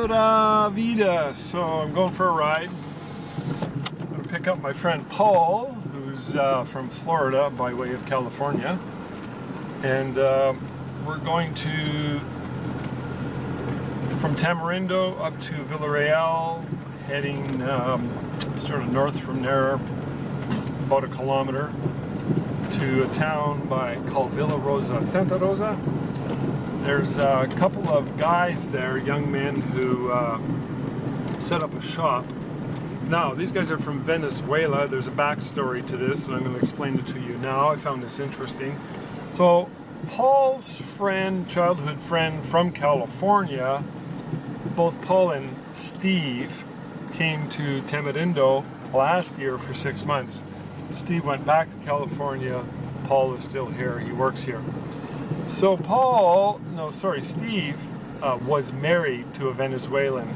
Pura vida. So I'm going for a ride. I'm going to pick up my friend Paul, who's from Florida by way of California. And we're going to, from Tamarindo up to Villarreal, heading sort of north from there, about a kilometer, to a town called Villa Rosa, Santa Rosa. There's a couple of guys there, young men, who set up a shop. Now, these guys are from Venezuela. There's a backstory to this, and I'm going to explain it to you now. I found this interesting. So, Paul's friend, childhood friend from California, both Paul and Steve came to Tamarindo last year for 6 months. Steve went back to California. Paul is still here. He works here. So Steve was married to a Venezuelan.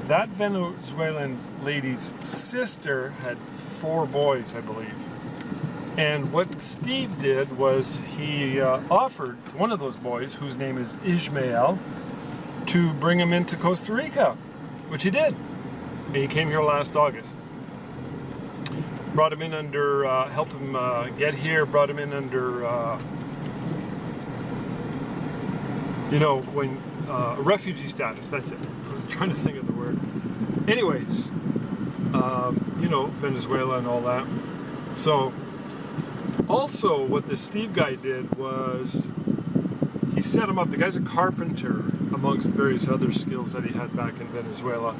That Venezuelan lady's sister had 4 boys, I believe. And what Steve did was he offered one of those boys, whose name is Ismael, to bring him into Costa Rica, which he did. And he came here last August. Brought him in under, helped him get here, brought him in under refugee status, that's it. I was trying to think of the word. Anyways, Venezuela and all that. So, also what the Steve guy did was he set him up. The guy's a carpenter, amongst various other skills that he had back in Venezuela.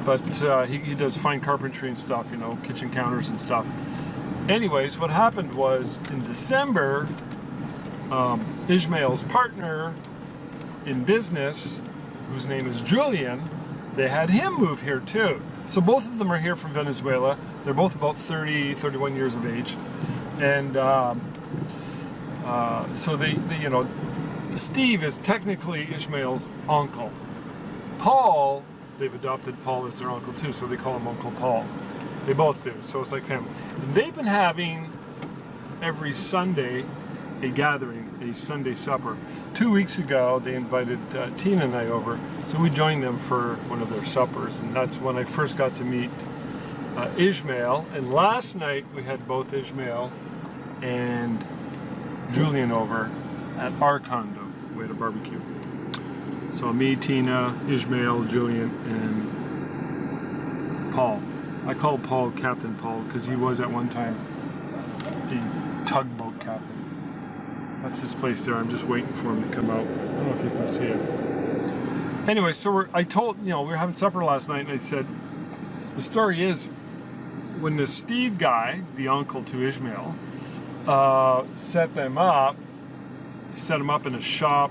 But he does fine carpentry and stuff, kitchen counters and stuff. Anyways, what happened was in December, Ismael's partner in business, whose name is Julien, they had him move here too. So both of them are here from Venezuela. They're both about 30, 31 years of age. And so Steve is technically Ismael's uncle. Paul, they've adopted Paul as their uncle too, so they call him Uncle Paul. They both do, so it's like family. And they've been having every Sunday a gathering, a Sunday supper. 2 weeks ago, they invited Tina and I over, so we joined them for one of their suppers, and that's when I first got to meet Ismael. And last night, we had both Ismael and Julien over at our condo. We had a barbecue. So me, Tina, Ismael, Julien, and Paul. I call Paul Captain Paul because he was at one time the tugboat captain. That's his place there. I'm just waiting for him to come out. I don't know if you can see it. Anyway, so we were having supper last night, and I said, the story is, when the Steve guy, the uncle to Ismael, set them up, he set them up in a shop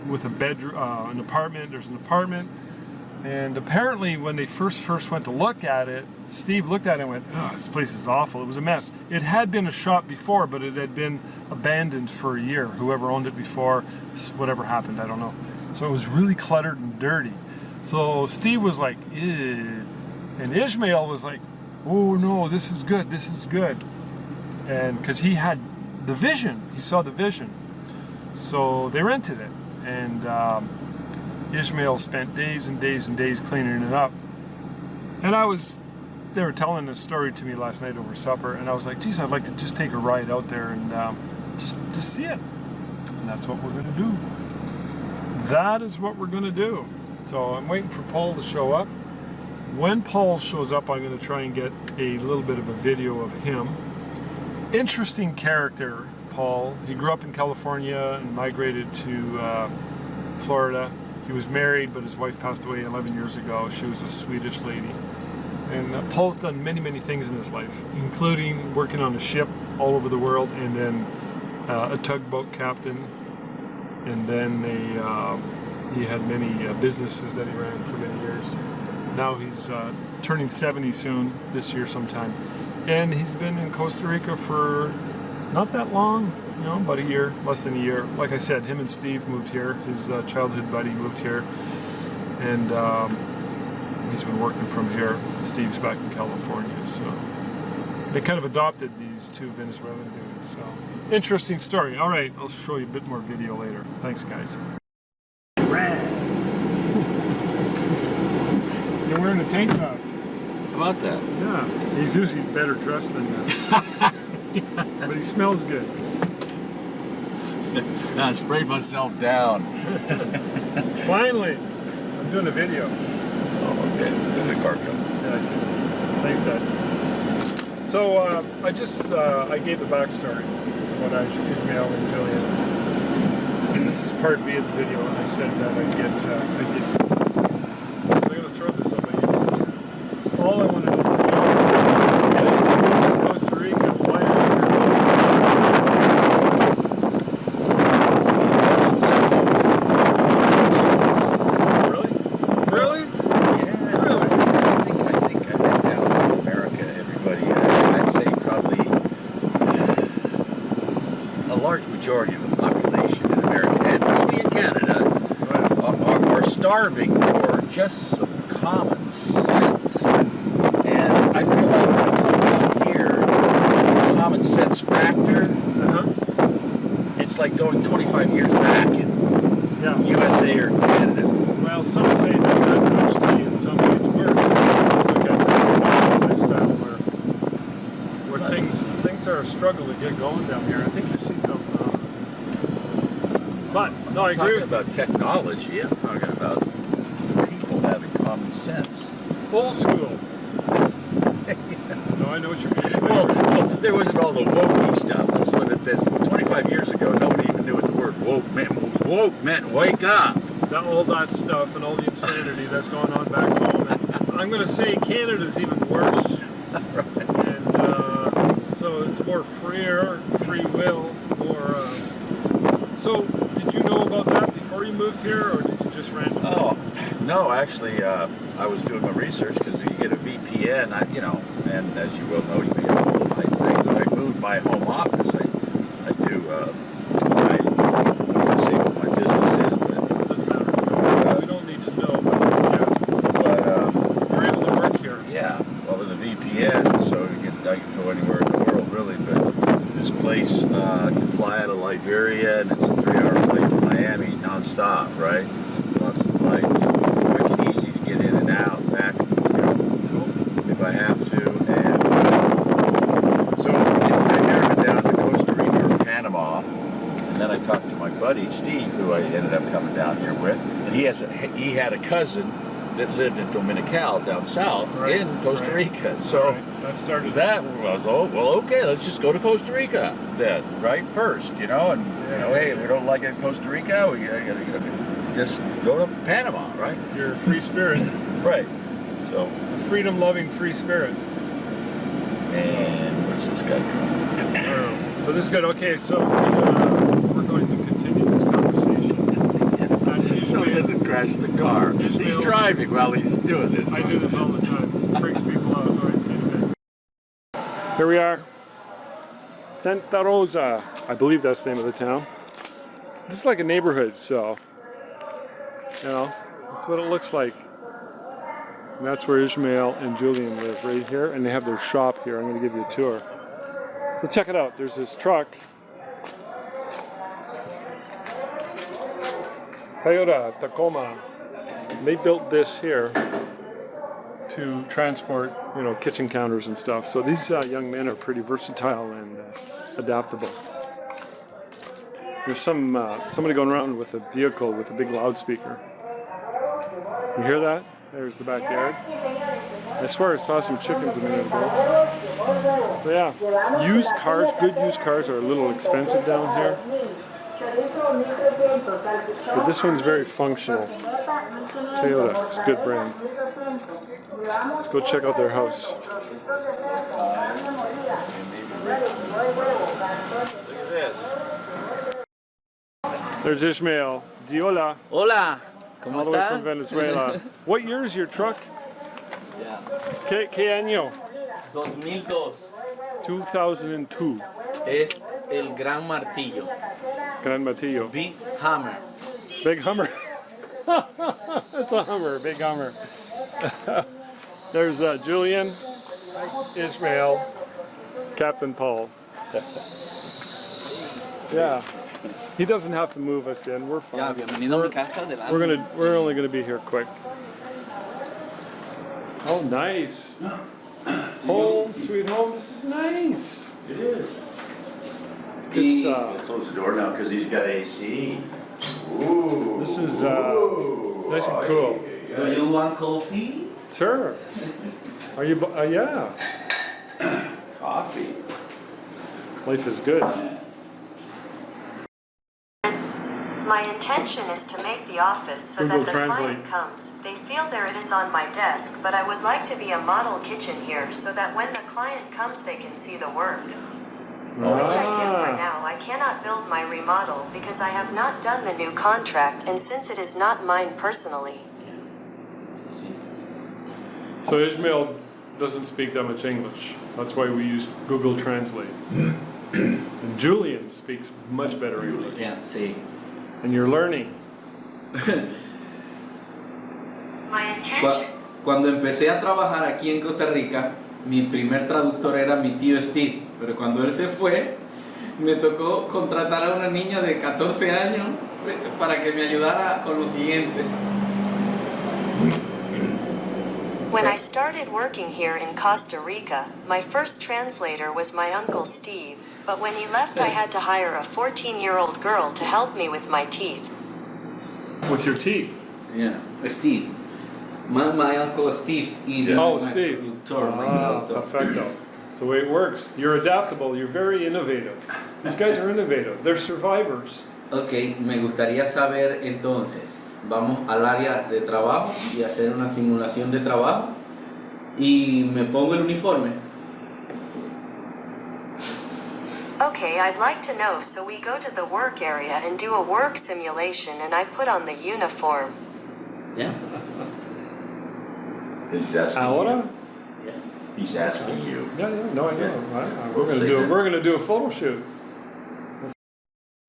with a bedroom, an apartment. There's an apartment, and apparently when they first went to look at it, Steve looked at it and went, "Oh, this place is awful." It was a mess. It had been a shop before, but it had been abandoned for a year. Whoever owned it before, whatever happened, I don't know. So it was really cluttered and dirty. So Steve was like, "Ew," and Ismael was like, "Oh no, this is good. This is good," and because he had the vision, he saw the vision. So they rented it. And Ismael spent days and days and days cleaning it up. And they were telling this story to me last night over supper, and I was like, geez, I'd like to just take a ride out there and just see it. And that's what we're going to do. That is what we're going to do. So I'm waiting for Paul to show up. When Paul shows up, I'm going to try and get a little bit of a video of him. Interesting character, Paul. He grew up in California and migrated to Florida. He was married, but his wife passed away 11 years ago. She was a Swedish lady. And Paul's done many, many things in his life, including working on a ship all over the world, and then a tugboat captain. And then he had many businesses that he ran for many years. Now he's turning 70 soon, this year sometime. And he's been in Costa Rica for not that long, about a year, less than a year. Like I said, him and Steve moved here. His childhood buddy moved here. And he's been working from here. Steve's back in California. So they kind of adopted these 2 Venezuelan dudes. So interesting story. All right, I'll show you a bit more video later. Thanks, guys. wearing a tank top. How about that? Yeah, he's usually better dressed than that. But he smells good. I sprayed myself down. Finally! I'm doing a video. Oh, okay. There's a car coming. Yeah, I see. Thanks, Dad. So, I gave the backstory about Ismael and Julien. So this is part B of the video, and I said that I'm going to throw this on my YouTube channel. All I want to do for you is get to Costa Rica. Why are you Really? Really? Yeah. Really? I think I went down to America, everybody. I'd say probably a large majority of the population in America, and probably in Canada, are starving for just some common sense. And I feel like when I come down here, the common sense factor, it's like going 25 years back in USA or Canada. Well, some say that that's actually in some ways worse. Look at the lifestyle where things are a struggle to get going down here. I think your seatbelt's on. But no, I agree with you. About technology. I'm talking about people having common sense. Old school. No, I know what you mean. Well, there wasn't all the wokey stuff. That's what it is. 25 years ago, nobody even knew what the word woke meant. Woke meant wake up. All that stuff and all the insanity that's going on back home. And I'm going to say Canada's even worse. Right. And so it's more free will, more. So, did you know about that before you moved here, or did you just randomly? Oh, no, actually, I was doing my research because you get a VPN, and as you well know, you may have told, I moved my home office. I do, I won't say what my business is, but It doesn't matter. We don't need to know, but you're able to work here. Yeah, well, with a VPN, so I can go anywhere in the world, really, but this place can fly out of Liberia, and it's a 3-hour flight to Miami non-stop, right? Lots of flights, quick and easy to get in and out, back, if I have to. And so I narrowed it down to Costa Rica or Panama, and then I talked to my buddy Steve, who I ended up coming down here with, and he had a cousin that lived in Dominical down south in Costa Rica. So that started that was, okay, let's just go to Costa Rica then, right, first, and hey, if we don't like it in Costa Rica, we just go to Panama, right? You're a free spirit. Right. So A freedom-loving free spirit. And what's this guy doing? But this is good. Okay, so we're going to continue this conversation. So he doesn't crash the car. He's driving while he's doing this. I do this all the time. It freaks people out when I see it. Here we are. Santa Rosa. I believe that's the name of the town. This is like a neighborhood, so that's what it looks like. And that's where Ismael and Julien live, right here, and they have their shop here. I'm going to give you a tour. So check it out. There's this truck. Toyota Tacoma. They built this here to transport, kitchen counters and stuff. So these young men are pretty versatile and adaptable. There's somebody going around with a vehicle with a big loudspeaker. You hear that? There's the backyard. I swear I saw some chickens a minute ago. So yeah, used cars, good used cars are a little expensive down here. But this one's very functional. Toyota, it's a good brand. Let's go check out their house. There's Ismael. Di hola. Hola, ¿cómo All the way está? from Venezuela. What year is your truck? Yeah. ¿Qué año? 2002. 2002. Es el Gran Martillo. Gran Martillo. Big Hammer. Big Hummer. It's a Hummer, big Hummer. There's Julien, Ismael, Captain Paul. Yeah. He doesn't have to move us in. We're fine. Ya, bienvenido a mi casa. Adelante. We're only gonna be here quick. Oh, nice. Home, sweet home. This is nice. It is. It's Close the door now because he's got AC. Ooh. this is nice and cool. Do you want coffee? Sure. Are you? Yeah. Coffee. Life is good. My intention is to make the office so Google that the Translate. client comes. They feel there it is on my desk, but I would like to be a model kitchen here so that when the client comes they can see the work. Which I did for now. I cannot build my remodel because I have not done the new contract and since it is not mine personally. So Ismael doesn't speak that much English. That's why we use Google Translate. And Julian speaks much better English. Yeah, sí. And you're learning. My intention. Cuando empecé a trabajar aquí en Costa Rica, mi primer traductor era mi tío Steve, pero cuando él se fue, me tocó contratar a una niña de 14 años para que me ayudara con los clientes. When I started working here in Costa Rica, my first translator was my uncle Steve, but when he left I had to hire a 14-year-old girl to help me with my teeth. With your teeth. Yeah, Steve. My uncle Steve is Oh, my Steve. traductor, my Ah, traductor. perfecto. That's the way it works. You're adaptable. You're very innovative. These guys are innovative. They're survivors. Ok, me gustaría saber entonces, vamos al área de trabajo y hacer una simulación de trabajo y me pongo el uniforme. Okay, I'd like to know, so we go to the work area and do a work simulation and I put on the uniform. ¿Ya? He's asking Ahora? you. He's asking you. Yeah, yeah. No, I know. Yeah. We're gonna do a photo shoot.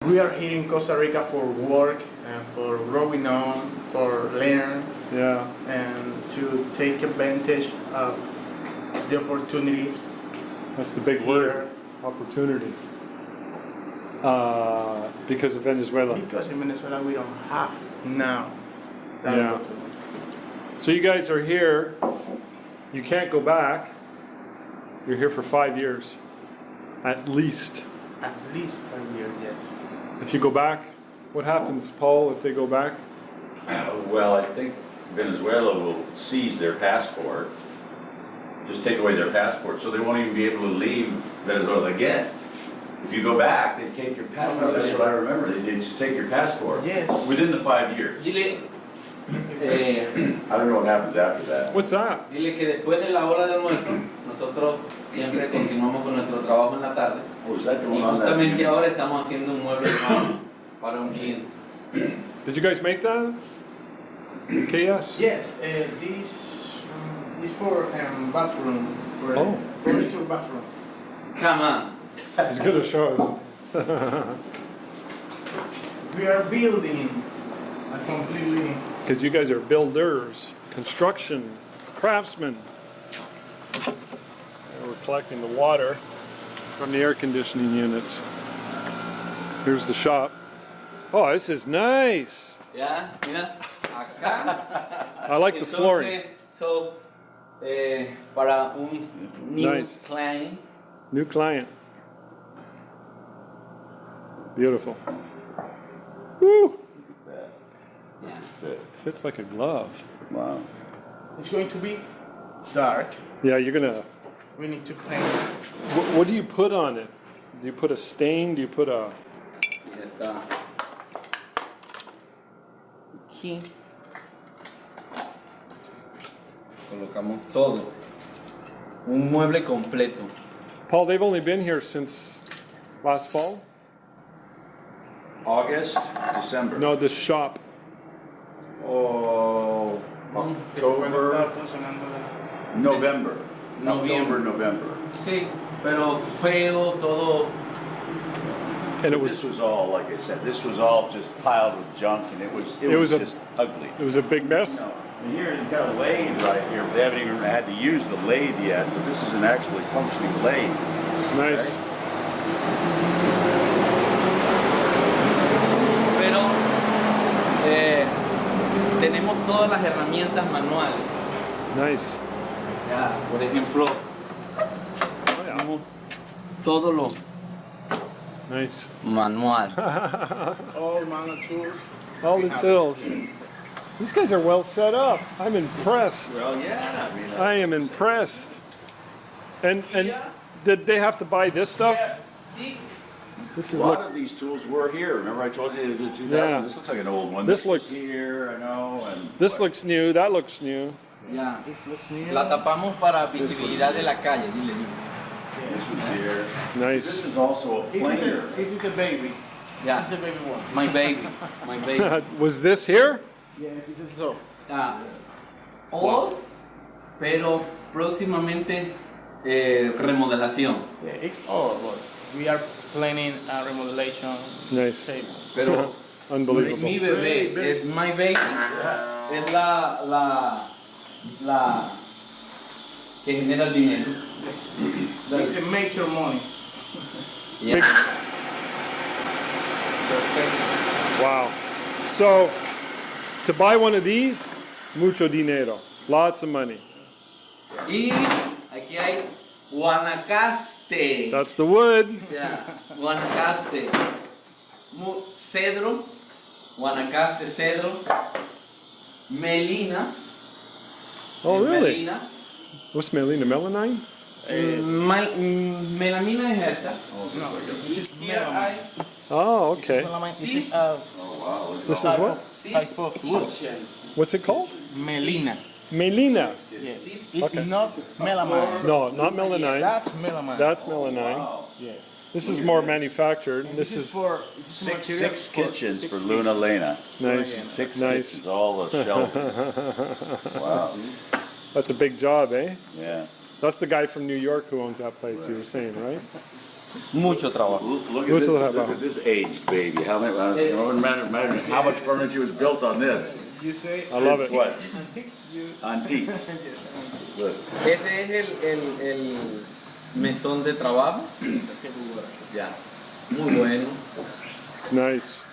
We are here in Costa Rica for work and for growing on, for learn, Yeah. and to take advantage of the opportunity That's the big word. Opportunity. Because of Venezuela. because in Venezuela we don't have now that Yeah. opportunity. So you guys are here. You can't go back. You're here for 5 years, at least. At least 5 years, yes. If you go back, what happens, Paul? If they go back? Well, I think Venezuela will seize their passport. Just take away their passport, so they won't even be able to leave Venezuela again. If you go back, they take your passport. That's what I remember. They just take your passport. Yes. Within the 5 years. Dile, I don't know what happens after that. What's that? dile que después de la hora de almuerzo, nosotros siempre continuamos con nuestro trabajo en la tarde Oh, is that y going on justamente that? ahora estamos haciendo un mueble para un cliente. Did you guys make that? KS? Yes, this is for bathroom, for Oh. furniture bathroom. Come on. He's gonna show us. We are building a completely. Because you guys are builders, construction, craftsmen. And we're collecting the water from the air conditioning units. Here's the shop. Oh, this is nice. Ya, mira, acá. I like the flooring. So, para un new Nice. client, New client. Beautiful. Woo! yeah. Fits like a glove. Wow. It's going to be dark. Yeah, you're gonna. We need to paint. What do you put on it? Do you put a stain? Do you put a? Ya está. Aquí colocamos todo. Un mueble completo. Paul, they've only been here since last fall. August, December. No, this shop. Oh, Cuando October, está funcionando la- November. Noviembre. October, November. Sí, pero feo todo. And it This was was all, like I said, this was all just piled with junk, and it was a- just ugly. it was a big mess. No, and here you've got a lathe right here, but they haven't even had to use the lathe yet. But this is an actually functioning lathe. Nice. Pero tenemos todas las herramientas manuales. Nice. Ya, por ejemplo, Oh, yeah. tenemos todo lo Nice. manual. All manual tools. All We the have- tills. These guys are well set up. I'm impressed. Well, yeah. I mean, I am impressed. And did they have to buy this stuff? This a is lot look. of these tools were here. Remember I told you the 2000? Yeah. This looks like an old one. This was looks- here, I know. And This looks new. That looks new. Ya. La tapamos para visibilidad de la calle, dile. This was here. This Nice. is also a planer. This is the baby. Ya. This is the baby one. My baby, my baby. Was this here? Yes, it is so. Ah, all, pero próximamente remodelación. Yeah, it's all, but we are planning a remodelation. Nice. Same. Pero Unbelievable. mi bebé es my baby. Es la que genera el dinero. It's a make your money. Ya. Big- Perfecto. Wow. So, to buy one of these, mucho dinero. Lots of money. Y aquí hay Guanacaste. That's the wood. Ya, Guanacaste. Cedro. Guanacaste, cedro. Melina. Oh, really? Melina. What's melanine? Melanine? Melamina es esta. No, this is Here melamine. hay Oh, okay. This is a This is what? type of wood. What's it called? Melina. Melina. Yes. It's not melamine. No, not melanine. That's melamine. That's melanine. Yeah. This is more manufactured. This is for Six kitchens for Luna Lena. nice. Six Nice. kitchens, all the shelving. Wow. That's a big job, eh? Yeah. That's the guy from New York who owns that place you were saying, right? mucho trabajo. Look What's at this. that about? Look at this aged baby. How many? Imagine how much furniture was built on this. You say I love Since it. what? antique. You Antique. yes, antique. Look. Este es el mesón de trabajo. It's a table work. Ya. Muy bueno. Nice.